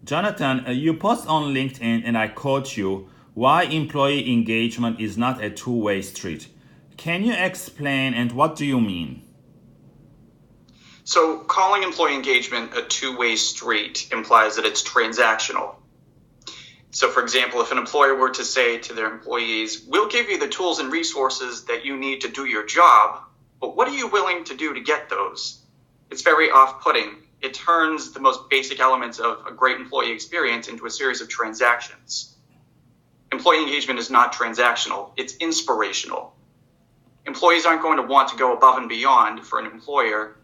Jonathan, you post on LinkedIn, and I quote you, why employee engagement is not a two-way street. Can you explain and what do you mean? So calling employee engagement a two-way street implies that it's transactional. So for example, if an employer were to say to their employees, we'll give you the tools and resources that you need to do your job, but what are you willing to do to get those? It's very off-putting. It turns the most basic elements of a great employee experience into a series of transactions. Employee engagement is not transactional, it's inspirational. Employees aren't going to want to go above and beyond for an employer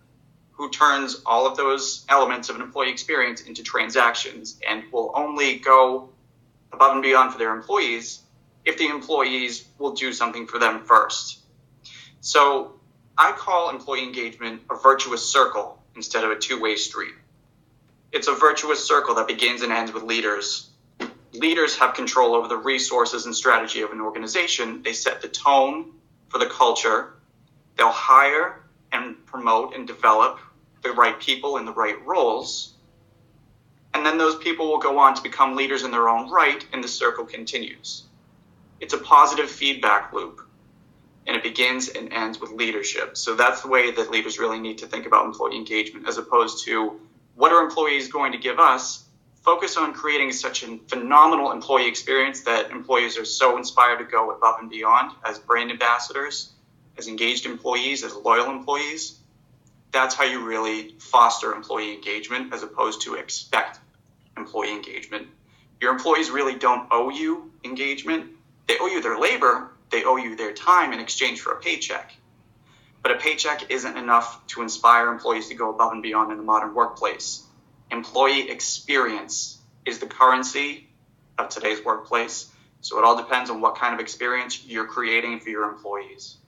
who turns all of those elements of an employee experience into transactions and will only go above and beyond for their employees if the employees will do something for them first. So I call employee engagement a virtuous circle instead of a two-way street. It's a virtuous circle that begins and ends with leaders. Leaders have control over the resources and strategy of an organization. They set the tone for the culture. They'll hire and promote and develop the right people in the right roles. And then those people will go on to become leaders in their own right, and the circle continues. It's a positive feedback loop, and it begins and ends with leadership. So that's the way that leaders really need to think about employee engagement, as opposed to what are employees going to give us? Focus on creating such a phenomenal employee experience that employees are so inspired to go above and beyond as brand ambassadors, as engaged employees, as loyal employees. That's how you really foster employee engagement, as opposed to expect employee engagement. Your employees really don't owe you engagement. They owe you their labor. They owe you their time in exchange for a paycheck. But a paycheck isn't enough to inspire employees to go above and beyond in the modern workplace. Employee experience is the currency of today's workplace. So it all depends on what kind of experience you're creating for your employees.